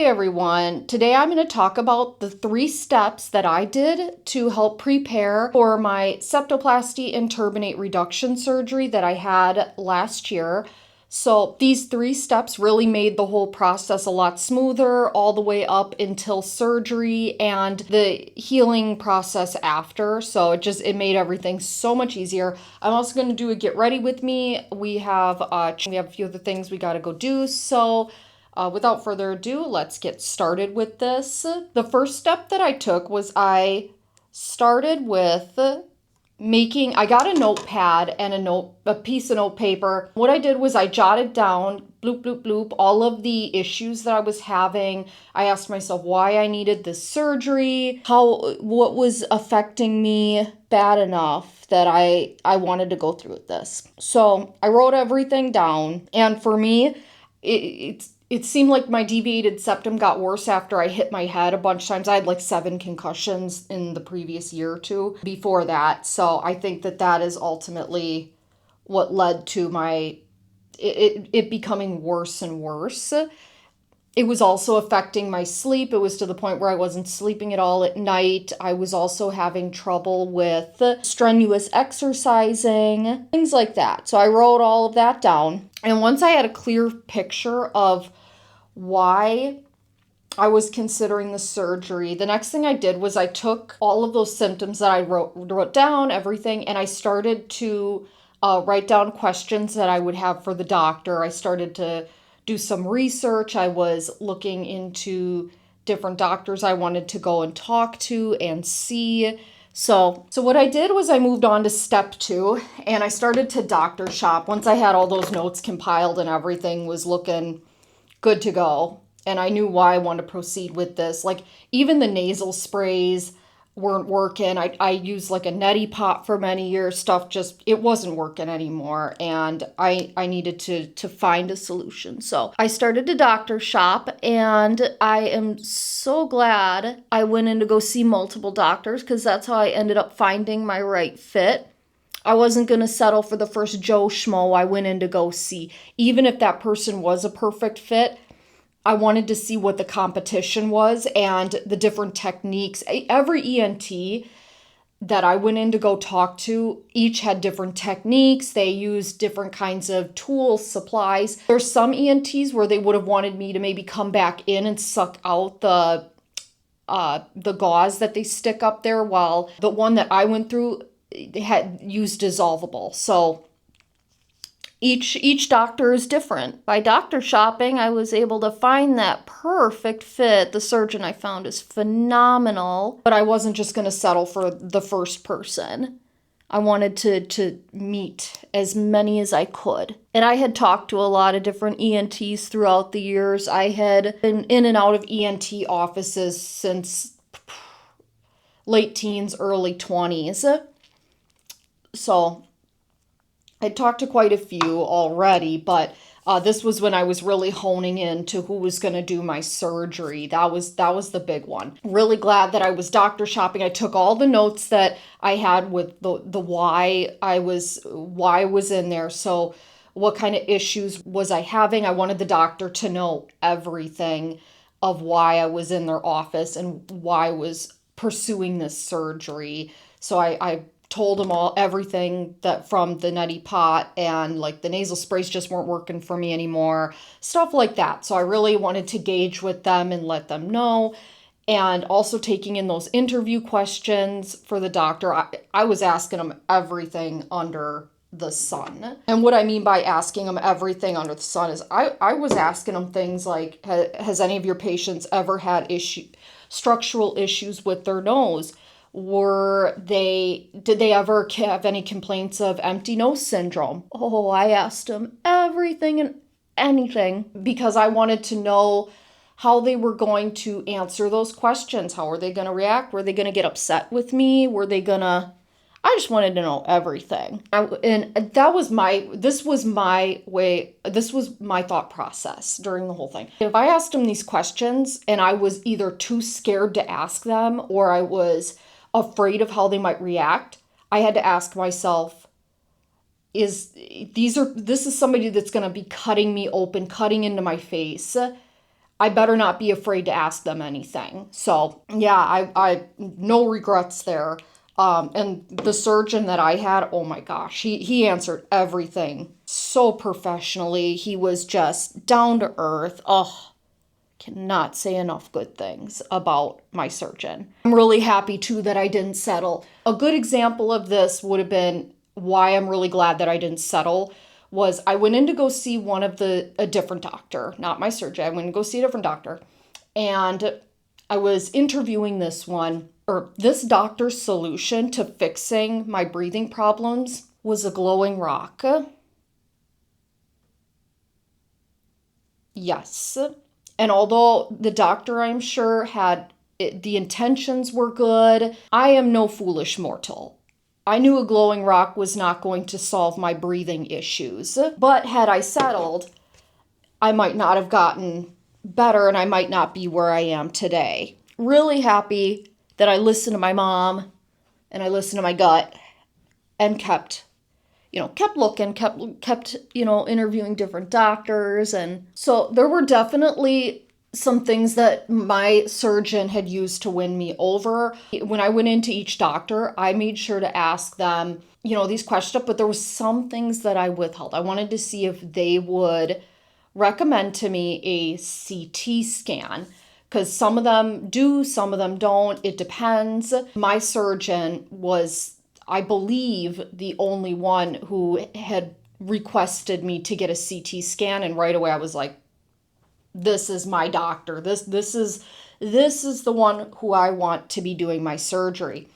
Hey everyone, today I'm going to talk about the 3 steps that I did to help prepare for my septoplasty and turbinate reduction surgery that I had last year. So these 3 steps really made the whole process a lot smoother all the way up until surgery and the healing process after. So it made everything so much easier. I'm also going to do a get ready with me. We have a few other things we got to go do. So without further ado, let's get started with this. The first step that I took was I started with I got a notepad and a piece of note paper. What I did was I jotted down, bloop, bloop, bloop, all of the issues that I was having. I asked myself why I needed this surgery, what was affecting me bad enough that I wanted to go through with this. So I wrote everything down, and for me, it seemed like my deviated septum got worse after I hit my head a bunch of times. I had like 7 concussions in the previous year or two before that. So I think that is ultimately what led to it becoming worse and worse. It was also affecting my sleep. It was to the point where I wasn't sleeping at all at night. I was also having trouble with strenuous exercising, things like that. So I wrote all of that down. And once I had a clear picture of why I was considering the surgery, the next thing I did was I took all of those symptoms that I wrote down, everything, and I started to write down questions that I would have for the doctor. I started to do some research. I was looking into different doctors I wanted to go and talk to and see. So what I did was I moved on to step 2, and I started to doctor shop. Once I had all those notes compiled and everything was looking good to go, and I knew why I wanted to proceed with this. Like, even the nasal sprays weren't working. I used like a neti pot for many years. It wasn't working anymore, and I needed to find a solution. So I started to doctor shop, and I am so glad I went in to go see multiple doctors, because that's how I ended up finding my right fit. I wasn't going to settle for the first Joe Schmo I went in to go see. Even if that person was a perfect fit, I wanted to see what the competition was and the different techniques. Every ENT that I went in to go talk to, each had different techniques. They used different kinds of tools, supplies. There's some ENTs where they would have wanted me to maybe come back in and suck out the gauze that they stick up there, while the one that I went through had used dissolvable. So each doctor is different. By doctor shopping, I was able to find that perfect fit. The surgeon I found is phenomenal, but I wasn't just going to settle for the first person. I wanted to meet as many as I could. And I had talked to a lot of different ENTs throughout the years. I had been in and out of ENT offices since late teens, early 20s. So I talked to quite a few already, but this was when I was really honing in to who was going to do my surgery. That was the big one. Really glad that I was doctor shopping. I took all the notes that I had with the why I was in there. So what kind of issues was I having? I wanted the doctor to know everything of why I was in their office and why I was pursuing this surgery. So I told them everything, that from the neti pot, and like the nasal sprays just weren't working for me anymore, stuff like that. So I really wanted to gauge with them and let them know. And also taking in those interview questions for the doctor. I was asking them everything under the sun. And what I mean by asking them everything under the sun is I was asking them things like, has any of your patients ever had structural issues with their nose? Did they ever have any complaints of empty nose syndrome? Oh, I asked them everything and anything, because I wanted to know how they were going to answer those questions. How were they going to react? Were they going to get upset with me? I just wanted to know everything. This was my thought process during the whole thing. If I asked them these questions and I was either too scared to ask them, or I was afraid of how they might react, I had to ask myself, this is somebody that's going to be cutting me open, cutting into my face. I better not be afraid to ask them anything. So yeah, I no regrets there. And the surgeon that I had, oh my gosh, he answered everything so professionally. He was just down to earth. Oh, cannot say enough good things about my surgeon. I'm really happy too that I didn't settle. A good example of this would have been why I'm really glad that I didn't settle was I went in to go see a different doctor, not my surgeon. I went to go see a different doctor. And I was interviewing this doctor's solution to fixing my breathing problems was a glowing rock. Yes. And although the doctor, I'm sure, the intentions were good, I am no foolish mortal. I knew a glowing rock was not going to solve my breathing issues. But had I settled, I might not have gotten better and I might not be where I am today. Really happy that I listened to my mom and I listened to my gut and kept looking, kept interviewing different doctors. And so there were definitely some things that my surgeon had used to win me over. When I went into each doctor, I made sure to ask them, these questions, but there was some things that I withheld. I wanted to see if they would recommend to me a CT scan, because some of them do, some of them don't. It depends. My surgeon was, I believe, the only one who had requested me to get a CT scan, and right away I was like, this is my doctor. This is the one who I want to be doing my surgery.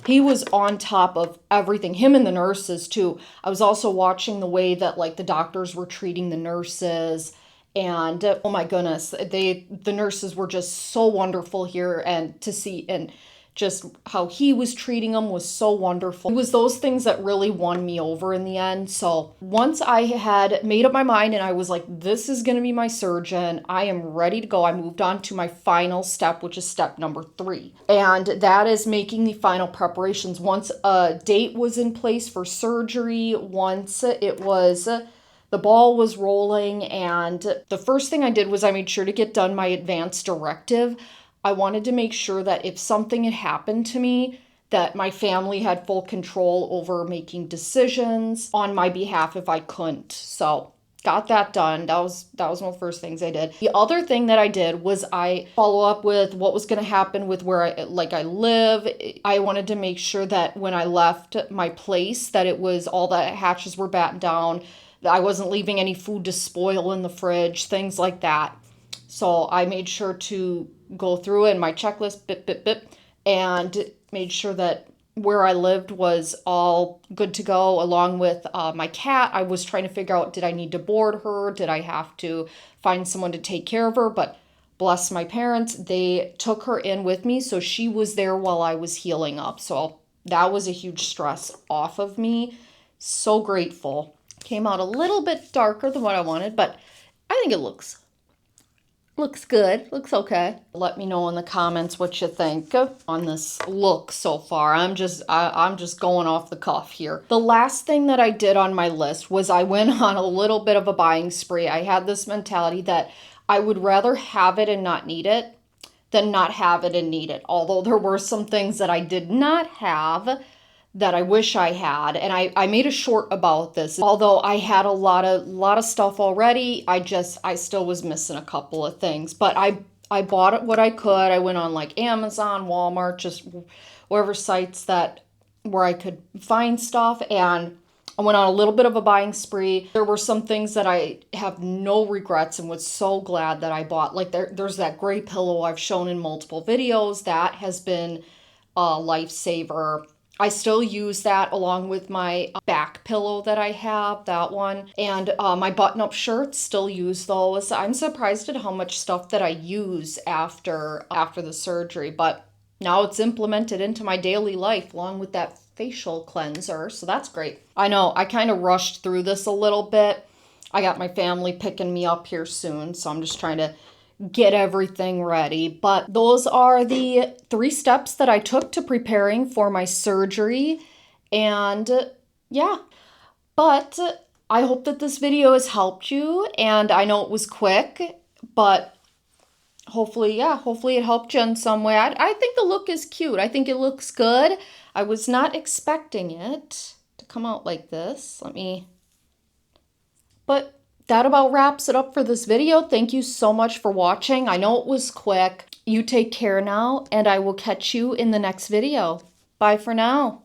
He was on top of everything, him and the nurses too. I was also watching the way that the doctors were treating the nurses, and oh my goodness, the nurses were just so wonderful here, and to see and just how he was treating them was so wonderful. It was those things that really won me over in the end. So once I had made up my mind and I was like, this is going to be my surgeon, I am ready to go, I moved on to my final step, which is step number 3. And that is making the final preparations. Once a date was in place for surgery, once the ball was rolling, and the first thing I did was I made sure to get done my advance directive. I wanted to make sure that if something had happened to me, that my family had full control over making decisions on my behalf if I couldn't. So got that done. That was one of the first things I did. The other thing that I did was I follow up with what was going to happen with where I live. I wanted to make sure that when I left my place, that it was all the hatches were battened down, that I wasn't leaving any food to spoil in the fridge, things like that. So I made sure to go through it in my checklist, and made sure that where I lived was all good to go, along with my cat. I was trying to figure out, did I need to board her? Did I have to find someone to take care of her? But bless my parents, they took her in with me, so she was there while I was healing up. So that was a huge stress off of me. So grateful. Came out a little bit darker than what I wanted, but I think it looks good. Looks okay. Let me know in the comments what you think on this look so far. I'm just going off the cuff here. The last thing that I did on my list was I went on a little bit of a buying spree. I had this mentality that I would rather have it and not need it than not have it and need it. Although there were some things that I did not have that I wish I had, and I made a short about this. Although I had a lot of stuff already, I still was missing a couple of things. But I bought it what I could. I went on Amazon, Walmart, just wherever sites where I could find stuff, and I went on a little bit of a buying spree. There were some things that I have no regrets and was so glad that I bought. There's that gray pillow I've shown in multiple videos. That has been a lifesaver. I still use that along with my back pillow that I have, that one. And my button-up shirts, still use those. I'm surprised at how much stuff that I use after the surgery, but now it's implemented into my daily life along with that facial cleanser, so that's great. I know, I kind of rushed through this a little bit. I got my family picking me up here soon, so I'm just trying to get everything ready. But those are the 3 steps that I took to preparing for my surgery. And yeah, but I hope that this video has helped you. And I know it was quick, but hopefully, yeah, hopefully it helped you in some way. I think the look is cute. I think it looks good. I was not expecting it to come out like this. But that about wraps it up for this video. Thank you so much for watching. I know it was quick. You take care now, and I will catch you in the next video. Bye for now.